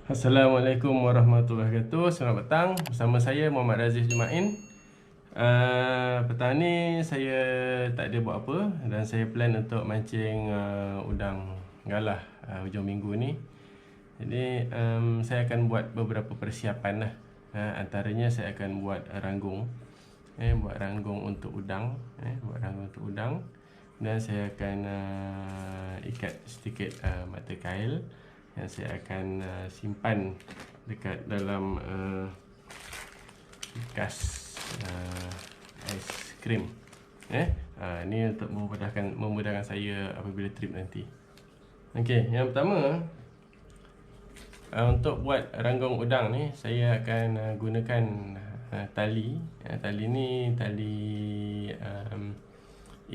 Assalamualaikum warahmatullahi wabarakatuh. Selamat petang. Bersama saya Muhammad Raziz Jumain. Petang ni saya tak ada buat apa dan saya plan untuk mancing udang galah hujung minggu ni. Jadi saya akan buat beberapa persiapan lah. Antaranya saya akan buat ranggung. Buat ranggung untuk udang. Buat ranggung untuk udang. Dan saya akan ikat sedikit mata kail yang saya akan simpan dekat dalam bekas ais krim. Ini untuk memudahkan saya apabila trip nanti. Okey, yang pertama untuk buat ranggung udang ni saya akan gunakan tali. Tali ni tali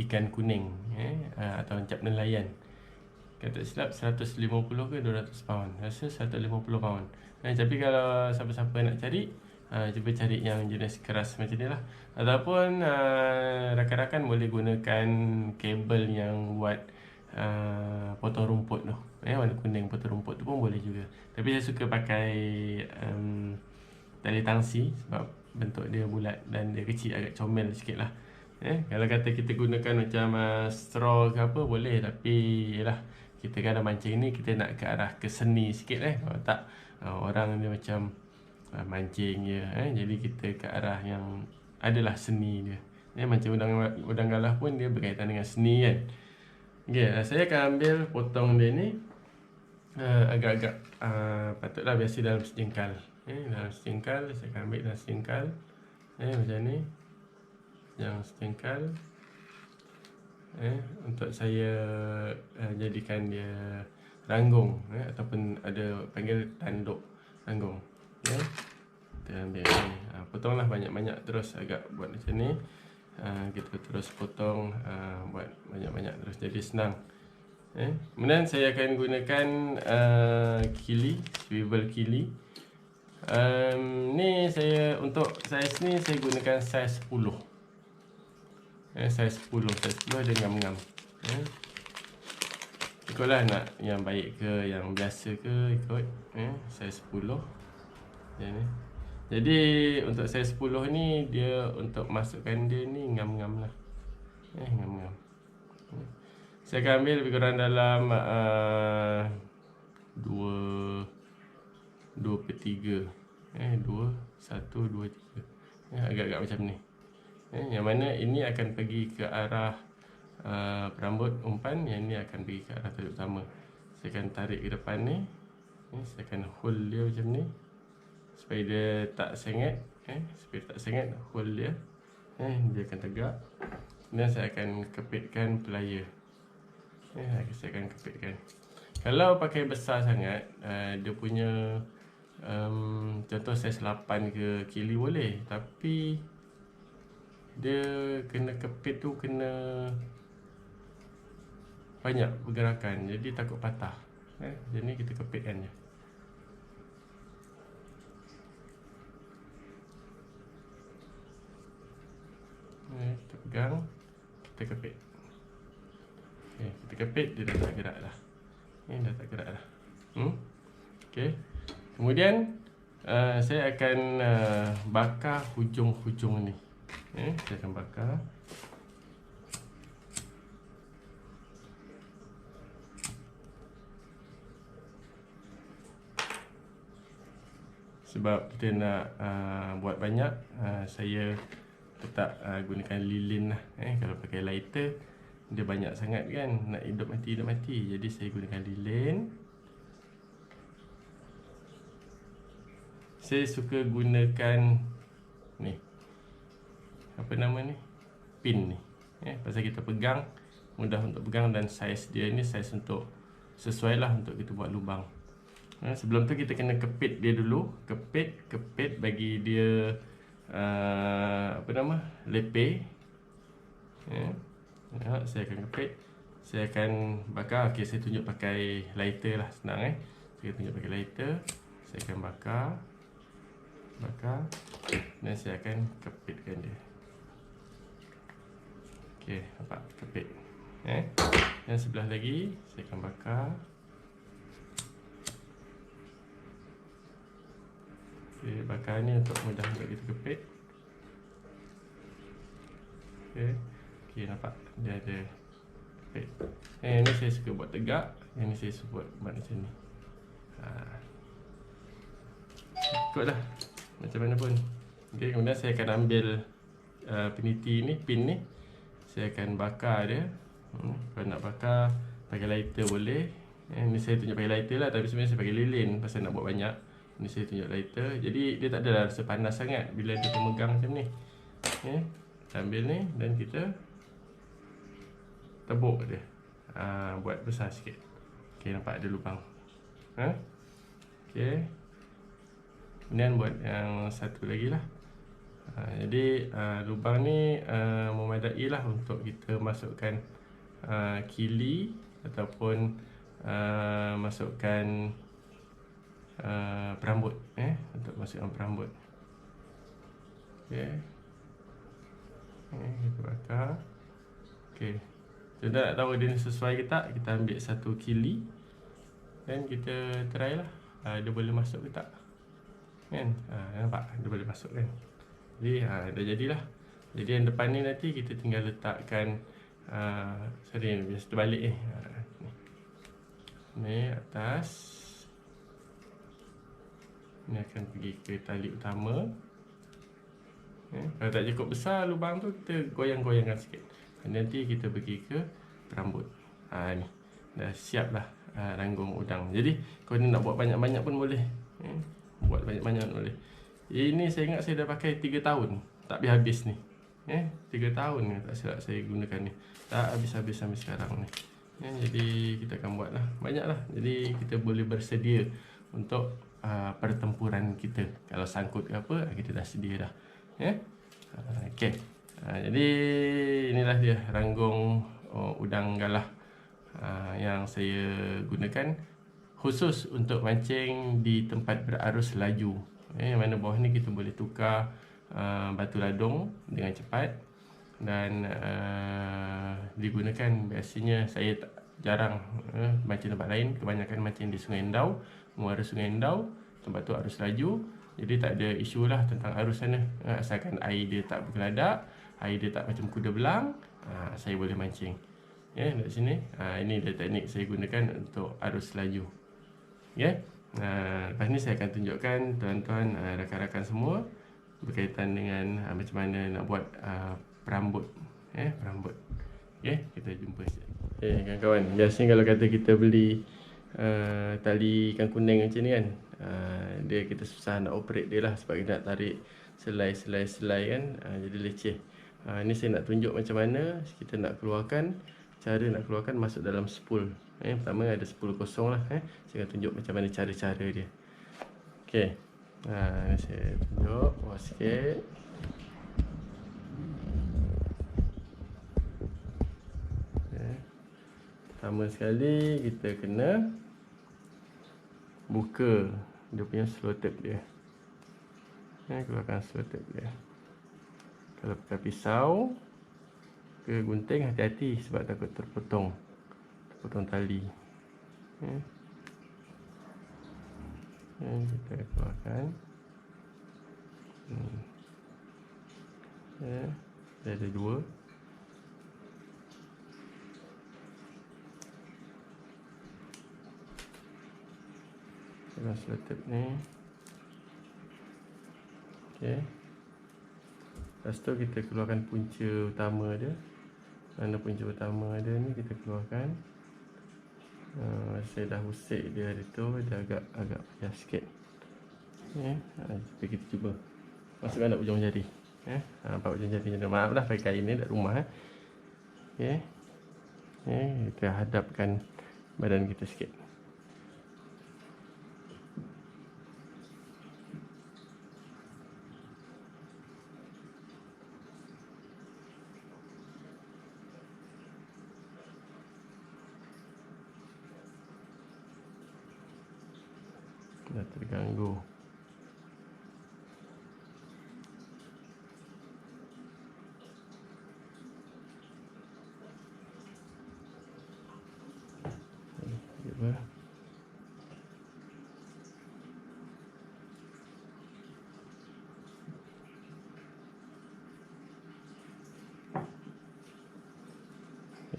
ikan kuning atau cap nelayan. Kalau tak silap 150 ke 200 pound. Rasa 150 pound. Tapi kalau siapa-siapa nak cari, cuba cari yang jenis keras macam ni lah. Ataupun rakan-rakan boleh gunakan kabel yang buat potong rumput tu. Warna kuning potong rumput tu pun boleh juga. Tapi saya suka pakai tali tangsi sebab bentuk dia bulat dan dia kecil, agak comel sikit lah. Kalau kata kita gunakan macam straw ke apa boleh, tapi yelah, kita kan dah mancing ni kita nak ke arah ke seni sikit Kalau tak orang dia macam mancing je jadi kita ke arah yang adalah seni dia. Mancing udang galah pun dia berkaitan dengan seni kan. Okay, saya akan ambil potong dia ni agak-agak patutlah biasa dalam sejengkal. Dalam sejengkal saya akan ambil dalam sejengkal macam ni, yang sejengkal untuk saya jadikan dia ranggung ataupun ada panggil tanduk ranggung. Kita ambil ni, potonglah banyak-banyak terus, agak buat macam ni. Kita terus potong, buat banyak-banyak terus jadi senang. Kemudian saya akan gunakan kili, swivel kili. Ni saya untuk saiz ni saya gunakan saiz 10. Saiz 10 ada ngam-ngam. Ikutlah nak yang baik ke yang biasa ke, ikut saiz 10 macam ni. Jadi untuk saiz 10 ni dia untuk masukkan dia ni ngam-ngam lah. Ngam-ngam. Saya akan ambil lebih kurang dalam 2/3. 2, 1, 2, 3. Agak-agak macam ni. Yang mana ini akan pergi ke arah perambut umpan, yang ni akan pergi ke arah tali utama. Saya akan tarik ke depan ni. Saya akan hold dia macam ni supaya dia tak sengit. Hold dia. Dia akan tegak. Dan saya akan kepitkan pelayar. Saya akan kepitkan. Kalau pakai besar sangat, dia punya contoh saiz 8 ke kili boleh, tapi dia kena kepit tu kena banyak pergerakan, jadi takut patah. Jadi kita kepitkan je. Kita pegang, kita kepit. Kita kepit, dia dah tak gerak dah. Dah tak gerak dah. Kemudian saya akan bakar hujung-hujung ni. Saya akan bakar. Sebab kita nak buat banyak, saya tetap gunakan lilin lah. Kalau pakai lighter dia banyak sangat kan, nak hidup mati. Jadi saya gunakan lilin. Saya suka gunakan ni, apa nama ni, pin ni. Pasal kita pegang, mudah untuk pegang, dan saiz dia ni saiz untuk sesuai lah untuk kita buat lubang. Sebelum tu kita kena kepit dia dulu. Kepit bagi dia lepeh. Saya akan kepit. Saya akan bakar. Okey, saya tunjuk pakai lighter lah, senang Saya tunjuk pakai lighter. Saya akan bakar. Dan saya akan kepitkan dia. Okey, nampak? Kepit. Dan sebelah lagi saya akan bakar. Okay, bakar ni untuk mudah untuk kita kepit. Okay, okay, nampak dia ada kepit. Yang ni saya suka buat tegak, yang ni saya suka buat macam ni. Ikutlah macam mana pun. Okay, kemudian saya akan ambil peniti ni, pin ni, saya akan bakar dia. Kalau nak bakar pakai lighter boleh. Ni saya tunjuk pakai lighter lah, tapi sebenarnya saya pakai lilin pasal nak buat banyak. Ni saya tunjuk lighter. Jadi dia tak adalah rasa panas sangat bila kita megang macam ni. Okay, kita ambil ni dan kita tebuk dia. Buat besar sikit. Okay, nampak ada lubang. Okay, kemudian buat yang satu lagi lah. Jadi lubang ni memadai lah untuk kita masukkan kili ataupun masukkan perambut, untuk masukkan perambut. Okay, kita bakar. Okay, kita nak tahu dia sesuai ke tak, kita ambil satu kili dan kita try lah, dia boleh masuk ke tak, kan? Nampak dia boleh masuk kan. Jadi dah jadilah. Jadi yang depan ni nanti kita tinggal letakkan sorry, biasa terbalik ni. Ni atas. Ni akan pergi ke tali utama. Kalau tak cukup besar lubang tu, kita goyang-goyangkan sikit. Nanti kita pergi ke perambut. Ni dah siap lah ranggung udang. Jadi kalau ni nak buat banyak-banyak pun boleh. Buat banyak-banyak pun boleh. Ini saya ingat saya dah pakai 3 tahun, tak habis-habis ni. 3 tahun ni tak silap saya gunakan ni. Tak habis-habis sampai sekarang ni. Jadi kita akan buat lah, banyak lah. Jadi kita boleh bersedia untuk pertempuran kita. Kalau sangkut ke apa, kita dah sedia dah. Okay. Jadi inilah dia ranggung udang galah yang saya gunakan khusus untuk mancing di tempat berarus laju. Mana bawah ni kita boleh tukar batu ladung dengan cepat dan digunakan. Biasanya saya jarang mancing tempat lain, kebanyakan mancing di Sungai Endau, muara Sungai Endau, tempat tu arus laju. Jadi tak ada isu lah tentang arus sana, asalkan air dia tak bergeladak, air dia tak macam kuda belang, saya boleh mancing. Dari sini, ini dia teknik saya gunakan untuk arus laju. Lepas ni saya akan tunjukkan tuan-tuan, rakan-rakan semua berkaitan dengan macam mana nak buat perambut. Perambut. Kita jumpa sekejap. Kawan-kawan, biasanya kalau kata kita beli tali ikan kuning macam ni kan, dia kita susah nak operate dia lah, sebab kita nak tarik selai kan, jadi leceh. Ni saya nak tunjuk macam mana kita nak keluarkan, cara nak keluarkan masuk dalam spool. Pertama ada spool kosong lah. Saya akan tunjuk macam mana cara-cara dia. Okay, ni saya tunjuk bawah sikit. Pertama sekali kita kena buka dia punya slow tape dia. Keluarkan slow tape dia. Kalau pakai pisau ke gunting, hati-hati sebab takut terpotong tali. Kita keluarkan. Dia ada 2. Dengan slow tape ni. Okay. Lepas tu kita keluarkan punca utama dia. Mana punca utama dia ni kita keluarkan. Saya dah usik dia hari tu, dia agak payah sikit. Jadi kita cuba masukkan ujung jari. Nampak ujung jari ni. Maaf lah pakai kain ni dekat rumah. Kita hadapkan badan kita sikit. Dah terganggu.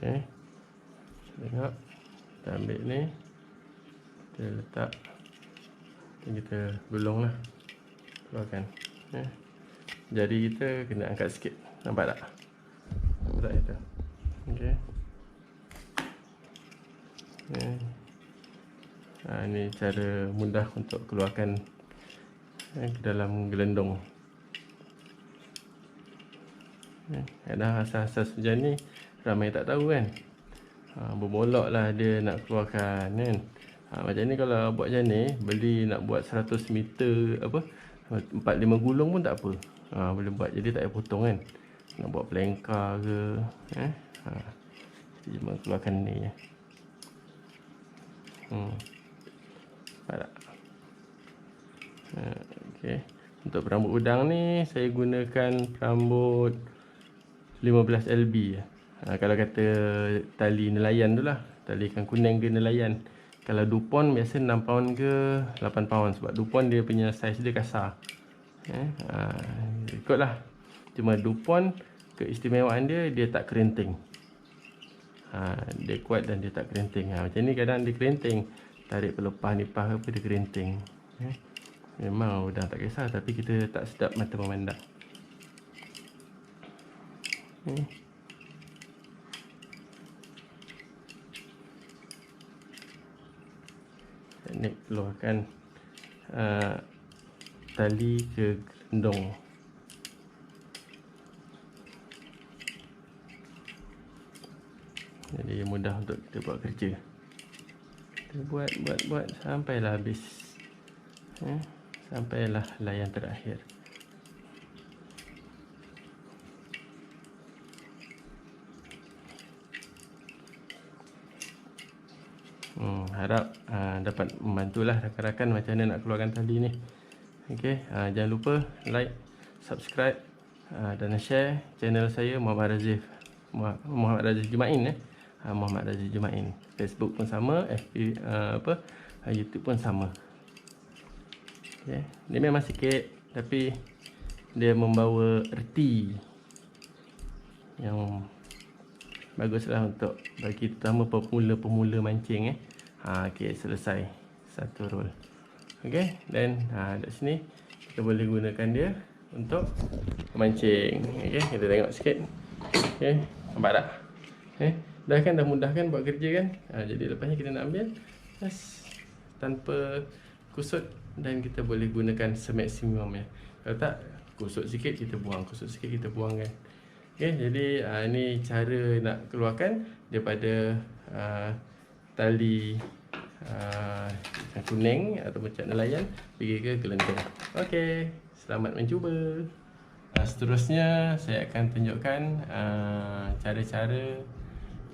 Okay, tengok, kita ambil ni, kita letak, kita gulung lah, keluarkan. Jari kita kena angkat sikit, nampak tak? Nampak tak itu? Okay. Ini cara mudah untuk keluarkan ke dalam gelendong. Kadang asas-asas macam ni ramai tak tahu kan. Bermolak lah dia nak keluarkan kan. Macam ni kalau buat macam ni, beli nak buat 100 meter apa, 4-5 gulung pun tak apa. Boleh buat, jadi tak payah potong kan. Nak buat pelengkar ke, cuma keluarkan ni je. Nampak tak? Okay. Untuk perambut udang ni saya gunakan perambut 15 LB. Kalau kata tali nelayan tu lah, tali ikan kuning ke nelayan. Kalau Dupont biasa 6 pound ke 8 pound, sebab Dupont dia punya saiz dia kasar. Ikutlah. Cuma Dupont keistimewaan dia tak kerinting. Dia kuat dan dia tak kerinting. Macam ni kadang dia kerinting, tarik pelepah nipah apa dia kerinting. Memang udang tak kisah, tapi kita tak sedap mata memandang. Teknik keluarkan tali ke gelendong. Jadi mudah untuk kita buat kerja. Kita buat sampailah habis. Sampailah layan terakhir. Harap dapat membantulah rakan-rakan macam mana nak keluarkan tali ni. Okey, jangan lupa like, subscribe dan share channel saya Muhammad Razif Jumain. Muhammad Razif Jumain. Facebook pun sama, FB YouTube pun sama. Okay. Dia memang sikit tapi dia membawa erti yang baguslah untuk bagi terutama pemula mancing. Okey, selesai satu roll. Okey, dan dekat sini kita boleh gunakan dia untuk mancing. Okey, kita tengok sikit. Okey, nampak tak? Dah kan, dah mudah kan buat kerja kan. Jadi lepasnya kita nak ambil tanpa kusut, dan kita boleh gunakan semaksimum ya. Kalau tak, kusut sikit kita buang, kusut sikit kita buang kan. Okey, jadi ini cara nak keluarkan daripada tali ikan kuning atau macam nelayan pergi ke gelendong. Okey, selamat mencuba. Seterusnya saya akan tunjukkan cara-cara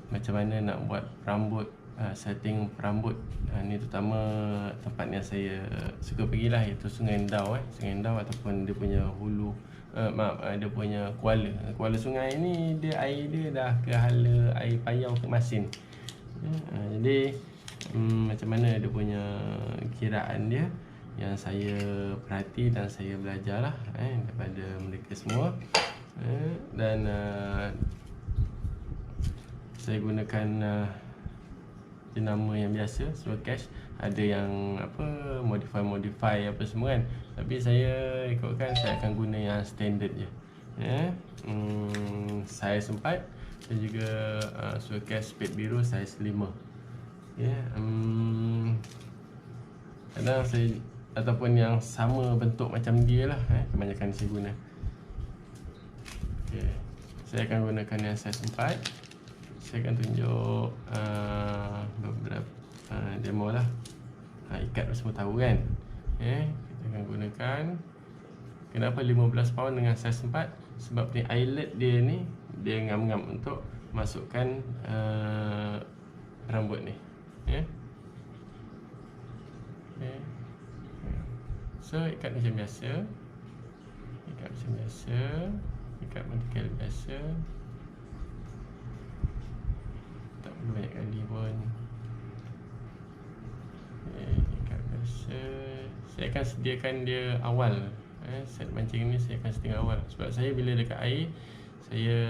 macam mana nak buat perambut, setting perambut. Ni terutama tempat yang saya suka pergilah, iaitu Sungai Endau. Sungai Endau ataupun dia punya hulu, dia punya kuala sungai ni, dia air dia dah ke hala air payau ke masin. Jadi macam mana dia punya kiraan dia yang saya perhati dan saya belajar lah daripada mereka semua. Dan saya gunakan jenama yang biasa, Sword Cash. Ada yang apa, modify apa semua kan. Tapi saya ikutkan, saya akan guna yang standard je. Saiz 4 dan juga Sword Cash Spade biru saiz 5. Kadang saya ataupun yang sama bentuk macam dia lah, kebanyakan saya guna. Saya akan gunakan yang saiz 4. Saya akan tunjuk beberapa demo lah. Ikat semua tahu kan. Kita akan gunakan. Kenapa 15 pound dengan saiz 4? Sebab ni eyelet dia ni, dia ngam-ngam untuk masukkan rambut ni. So ikat macam biasa. Ikat macam biasa. Ikat vertikal biasa. Tak perlu banyak kali pun. Ikat biasa. Saya akan sediakan dia awal. Set mancing ni saya akan sediakan awal. Sebab saya bila dekat air, saya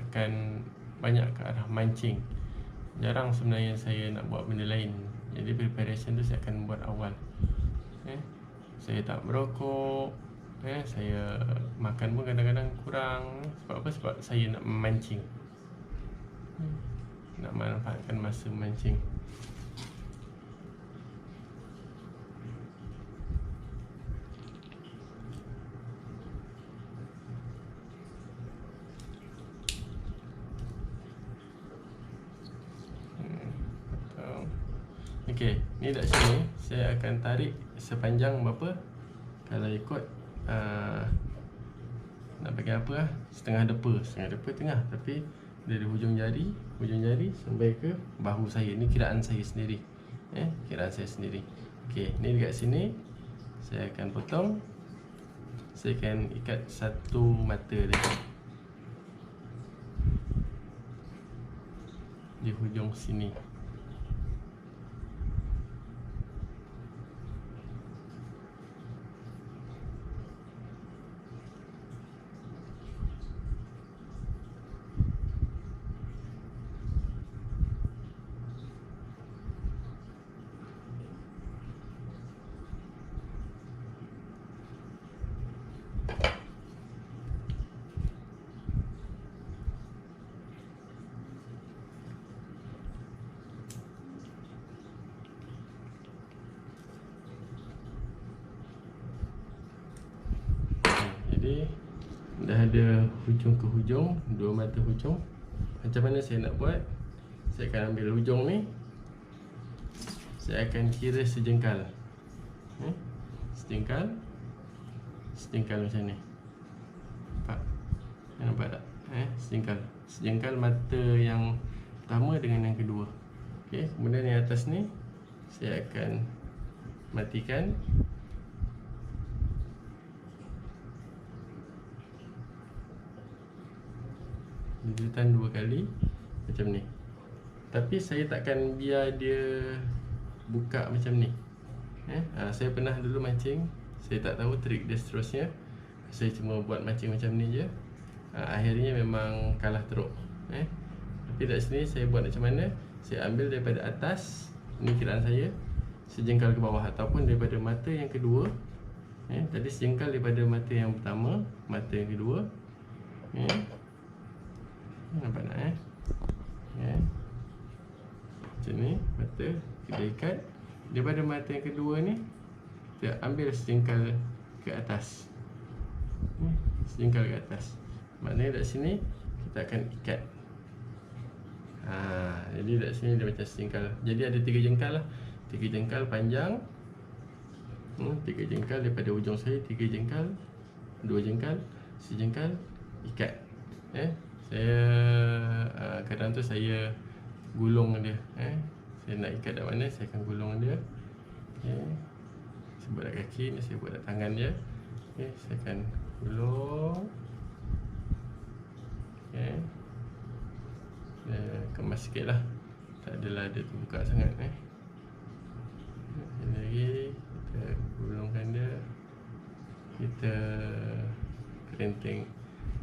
akan banyak ke arah mancing. Jarang sebenarnya saya nak buat benda lain. Jadi preparation tu saya akan buat awal. Saya tak merokok, saya makan pun kadang-kadang kurang. Sebab apa? Sebab saya nak memancing, nak manfaatkan masa memancing. Okey, ni kat sini saya akan tarik sepanjang berapa? Kalau ikut nak bagi apa lah, setengah depa tengah, tapi dari hujung jari sampai ke bahu saya. Ni kiraan saya sendiri. Kiraan saya sendiri. Okey, ni dekat sini saya akan potong. Saya akan ikat satu mata dia di hujung sini. Jadi dah ada hujung ke hujung, dua mata hujung. Macam mana saya nak buat? Saya akan ambil hujung ni, saya akan kira sejengkal. Sejengkal macam ni. Nampak tak? Sejengkal mata yang pertama dengan yang kedua. Okey, kemudian yang atas ni saya akan matikan. Detetan 2 kali macam ni. Tapi saya takkan biar dia buka macam ni. Saya pernah dulu mancing, saya tak tahu trik dia seterusnya. Saya cuma buat mancing macam ni je. Akhirnya memang kalah teruk. Tapi kat sini saya buat macam mana? Saya ambil daripada atas, ni kiraan saya, sejengkal ke bawah, ataupun daripada mata yang kedua. Tadi sejengkal daripada mata yang pertama, mata yang kedua. Nampak tak? Macam ni, mata kita ikat. Daripada mata yang kedua ni, kita ambil sejengkal ke atas. Sejengkal ke atas. Maknanya kat sini kita akan ikat. Jadi kat sini dia macam sejengkal. Jadi ada 3 jengkal lah. 3 jengkal panjang. 3 jengkal daripada hujung saya, 3 jengkal, 2 jengkal, sejengkal, ikat. Saya kadang tu saya gulung dia. Saya nak ikat kat mana, saya akan gulung dia. Saya buat kat kaki ni, saya buat kat tangan dia. Saya akan gulung. Kemas sikit lah, tak adalah dia terbuka sangat. Ini lagi kita gulungkan dia. Kita kerenting,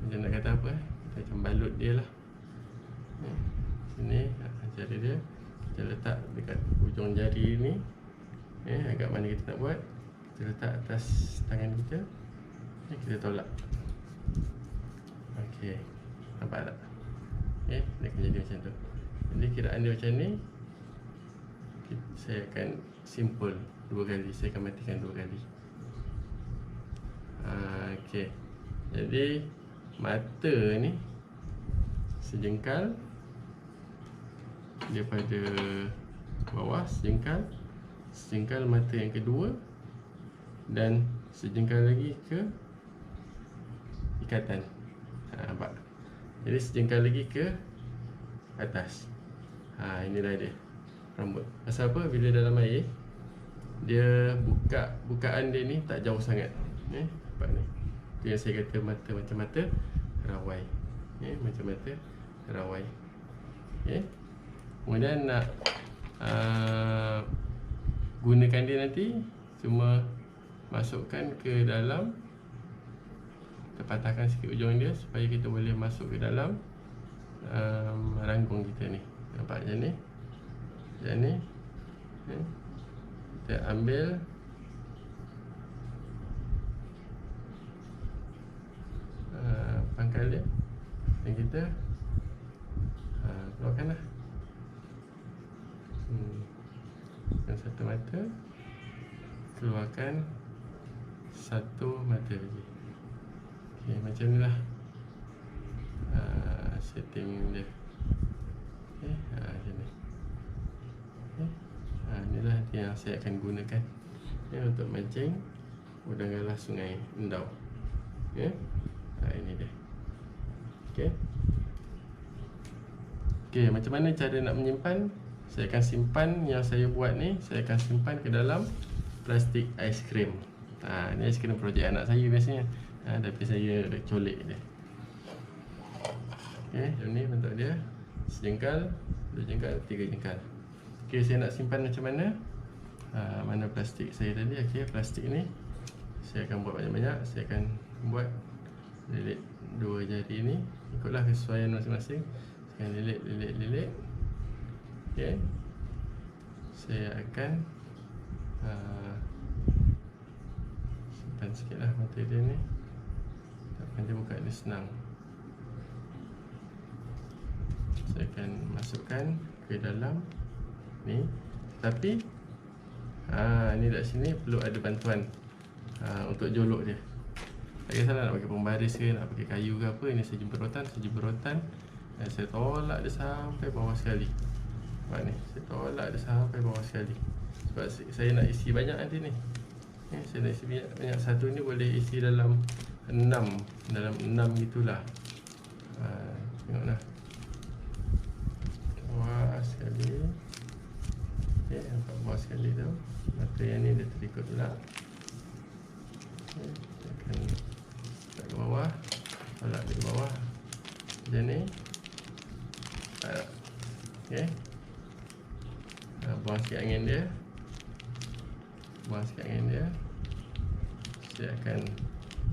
macam nak kata apa, kita macam balut dia lah. Sini jari dia kita letak dekat hujung jari ni. Agak mana kita nak buat, kita letak atas tangan kita. Kita tolak. Okey, nampak tak? Dia akan jadi macam tu. Jadi kiraan dia macam ni. Saya akan simpul 2 kali. Saya akan matikan 2 kali. Okey. Jadi mata ni sejengkal daripada bawah, sejengkal mata yang kedua, dan sejengkal lagi ke ikatan. Nampak? Jadi sejengkal lagi ke atas. Inilah dia rambut. Pasal apa? Bila dalam air, dia bukaan dia ni tak jauh sangat. Nampak ni. Itu yang saya kata mata macam mata rawai. Macam mata rawai. Kemudian nak gunakan dia nanti, cuma masukkan ke dalam, kita patahkan sikit ujung dia supaya kita boleh masuk ke dalam ranggung kita ni. Nampak macam ni. Macam ni. Kita ambil pangkal dia dan kita keluarkan lah. Dan satu mata, keluarkan satu mata lagi. Okay, macam ni lah setting dia. Okay, macam ni. Okay. Inilah yang saya akan gunakan untuk mancing udang galah Sungai Endau. Okay. Ini dia. Okay. Okay, macam mana cara nak menyimpan? Saya akan simpan yang saya buat ni, saya akan simpan ke dalam plastik aiskrim. Ni aiskrim projek anak saya biasanya. Tapi saya colek dia. Okay, yang ni bentuk dia. Sejengkal, dua jengkal, tiga jengkal. Okay, saya nak simpan macam mana? Mana plastik saya tadi? Okay, plastik ni saya akan buat banyak-banyak. Saya akan buat lilit dua jari ni, ikutlah kesesuaian masing-masing. Saya akan lilit. Okay, saya akan simpan sikit lah mata dia ni. Takkan dia buka dia senang. Saya akan masukkan ke dalam ni. Tapi ni dekat sini perlu ada bantuan untuk jolok dia. Tak kisahlah nak pakai pembaris ke, nak pakai kayu ke apa. Ini saya jemperotan. Dan saya tolak dia sampai bawah sekali. Nampak ni, saya tolak dia sampai bawah sekali. Sebab saya nak isi banyak nanti ni. Saya nak isi banyak. Satu ni boleh isi dalam 6 gitulah. Tengoklah. Bawah sekali. Okay, nampak bawah sekali tu. Mata yang ni dia terikut pula. Okay, saya akan letak ke bawah. Tolak dia ke bawah. Macam ni. Okay. Buang sikit angin dia. Saya akan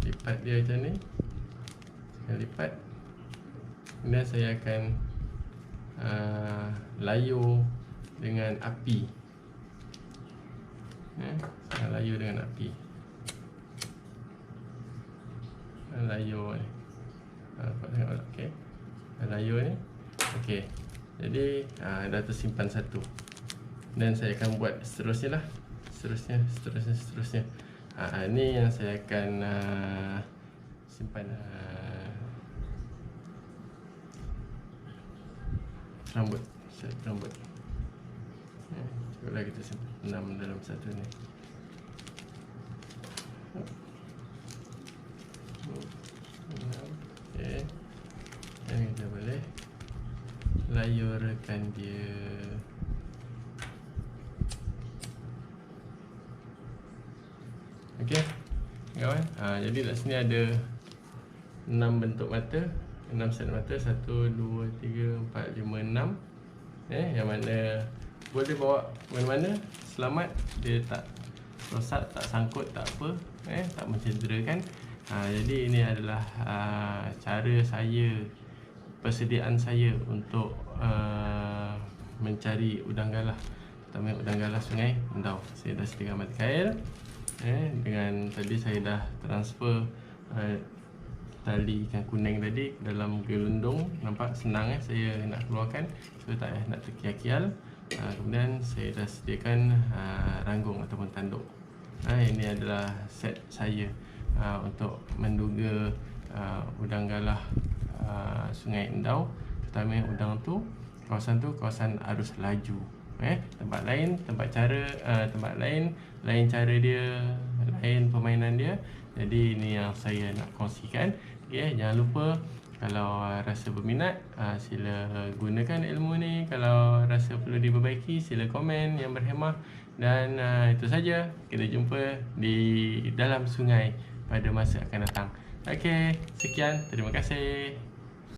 lipat dia macam ni. Saya akan lipat. Kemudian saya akan layur dengan api. Saya layur dengan api. Layur ni. Okay. Layur ni. Okay. Jadi dah tersimpan satu. Dan saya akan buat seterusnya lah. Seterusnya. Ini yang saya akan simpan rambut. Cukuplah kita simpan 6 dalam satu ni. Okay. Dan kita boleh layurkan dia. Okey, kawan. Jadi kat sini ada 6 bentuk mata, 6 set mata, 1 2 3 4 5 6. Yang mana boleh bawa mana-mana, selamat, dia tak rosak, tak sangkut, tak apa, tak mencederakan. Jadi ini adalah cara saya, persediaan saya untuk mencari udang galah, terutama udang galah Sungai Endau. Saya dah sediakan mata kail. Dengan tadi saya dah transfer tali ikan kuning tadi ke dalam gelundung. Nampak senang saya nak keluarkan, so tak nak terkial-kial. Kemudian saya dah sediakan ranggung ataupun tanduk. Ini adalah set saya untuk menduga udang galah Sungai Endau. Terutama udang tu, kawasan arus laju. Tempat lain lain cara dia, lain permainan dia. Jadi ini yang saya nak kongsikan. Jangan lupa, kalau rasa berminat, sila gunakan ilmu ni. Kalau rasa perlu diperbaiki, sila komen yang berhemah. Dan itu saja. Kita jumpa di dalam sungai pada masa akan datang. Okey, sekian. Terima kasih.